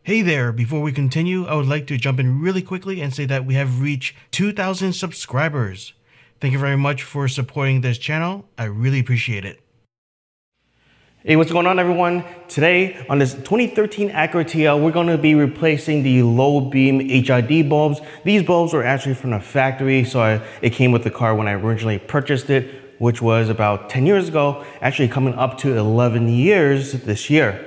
Hey there, before we continue, I would like to jump in really quickly and say that we have reached 2,000 subscribers. Thank you very much for supporting this channel. I really appreciate it. Hey, what's going on everyone? Today on this 2013 Acura TL, we're going to be replacing the low beam HID bulbs. These bulbs were actually from the factory, so it came with the car when I originally purchased it, which was about 10 years ago, actually coming up to 11 years this year.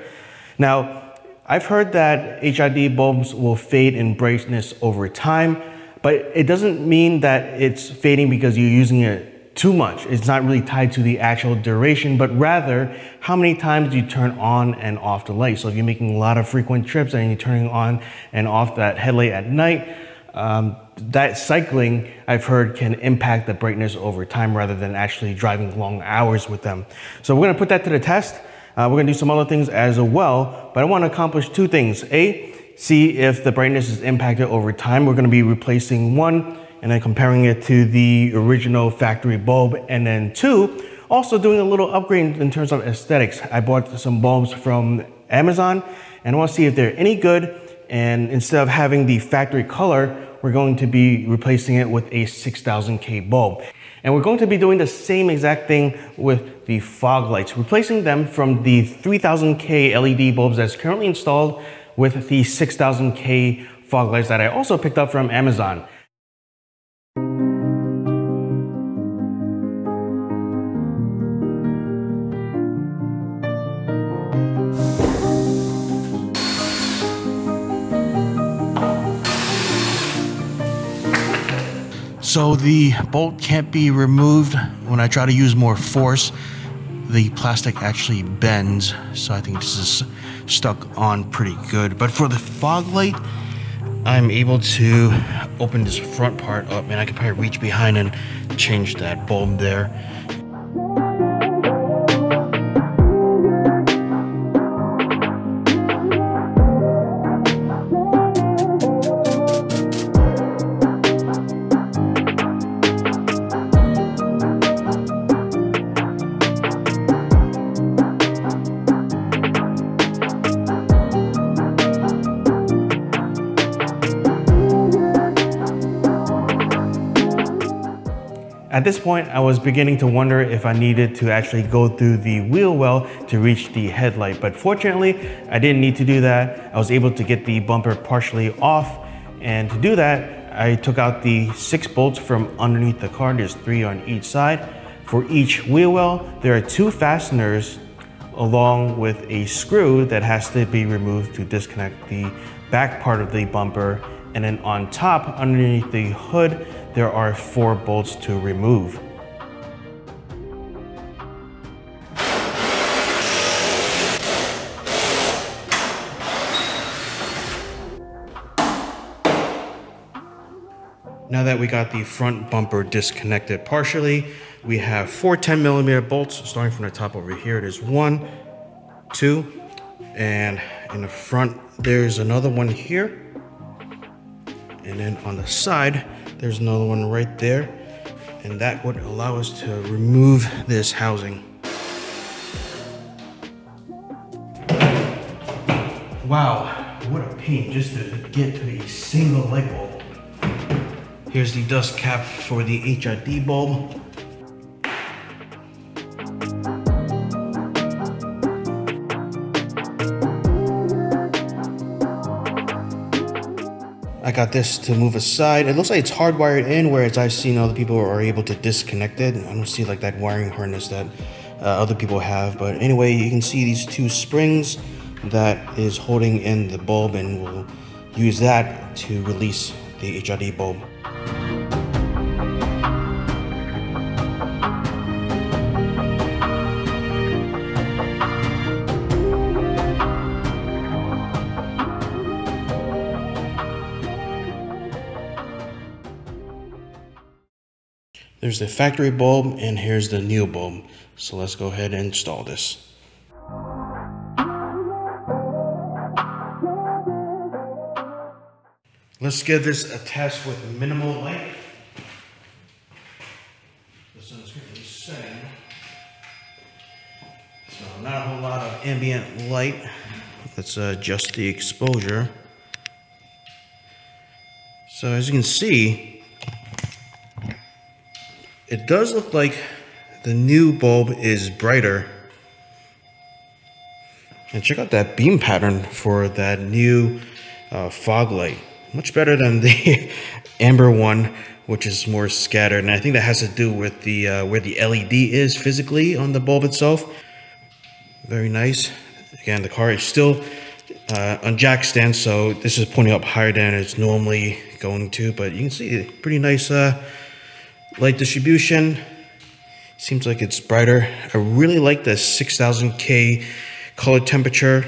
Now, I've heard that HID bulbs will fade in brightness over time, but it doesn't mean that it's fading because you're using it too much. It's not really tied to the actual duration, but rather how many times you turn on and off the light. So if you're making a lot of frequent trips and you're turning on and off that headlight at night, that cycling, I've heard, can impact the brightness over time rather than actually driving long hours with them. So we're gonna put that to the test. We're gonna do some other things as well, but I wanna accomplish two things. A, see if the brightness is impacted over time. We're gonna be replacing one and then comparing it to the original factory bulb. And then two, also doing a little upgrade in terms of aesthetics. I bought some bulbs from Amazon and I wanna see if they're any good. And instead of having the factory color, we're going to be replacing it with a 6000K bulb. And we're going to be doing the same exact thing with the fog lights, replacing them from the 3000K LED bulbs that's currently installed with the 6000K fog lights that I also picked up from Amazon. So the bolt can't be removed. When I try to use more force, the plastic actually bends. So I think this is stuck on pretty good. But for the fog light, I'm able to open this front part up and I can probably reach behind and change that bulb there. At this point, I was beginning to wonder if I needed to actually go through the wheel well to reach the headlight, but fortunately, I didn't need to do that. I was able to get the bumper partially off, and to do that, I took out the 6 bolts from underneath the car. There's 3 on each side. For each wheel well, there are 2 fasteners along with a screw that has to be removed to disconnect the back part of the bumper. And then on top, underneath the hood, there are 4 bolts to remove. Now that we got the front bumper disconnected partially, we have 4 10mm bolts starting from the top over here. There's 1, 2, and in the front, there's another one here. And then on the side, there's another one right there. And that would allow us to remove this housing. Wow, what a pain just to get to a single light bulb. Here's the dust cap for the HID bulb. I got this to move aside. It looks like it's hardwired in, whereas I've seen other people are able to disconnect it. I don't see like that wiring harness that other people have. But anyway, you can see these 2 springs that is holding in the bulb, and we'll use that to release the HID bulb. There's the factory bulb and here's the new bulb. So let's go ahead and install this. Let's give this a test with minimal light. The sun's currently setting. So not a whole lot of ambient light. let's adjust the exposure. So as you can see, it does look like the new bulb is brighter. And check out that beam pattern for that new fog light. Much better than the amber one, which is more scattered. And I think that has to do with the where the LED is physically on the bulb itself. Very nice. Again, the car is still on jack stand, so this is pointing up higher than it's normally going to. But you can see pretty nice light distribution. Seems like it's brighter. I really like the 6000K color temperature.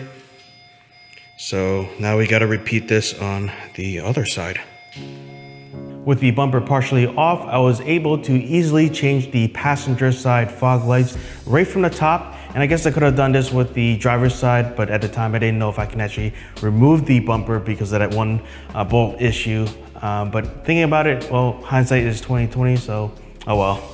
So now we got to repeat this on the other side. With the bumper partially off, I was able to easily change the passenger side fog lights right from the top. And I guess I could have done this with the driver's side, but at the time I didn't know if I can actually remove the bumper because of that one bolt issue. But thinking about it, well, hindsight is 20/20, so oh well.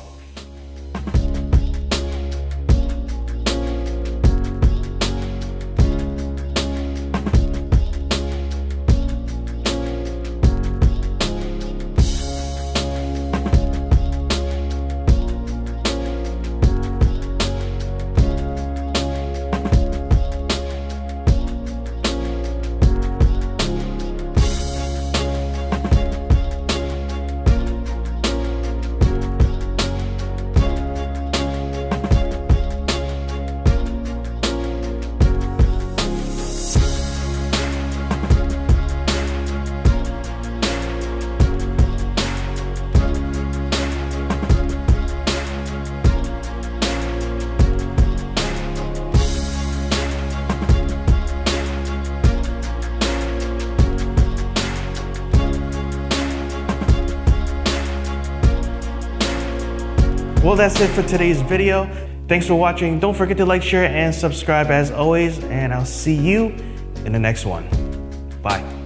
Well, that's it for today's video. Thanks for watching. Don't forget to like, share, and subscribe as always, and I'll see you in the next one. Bye.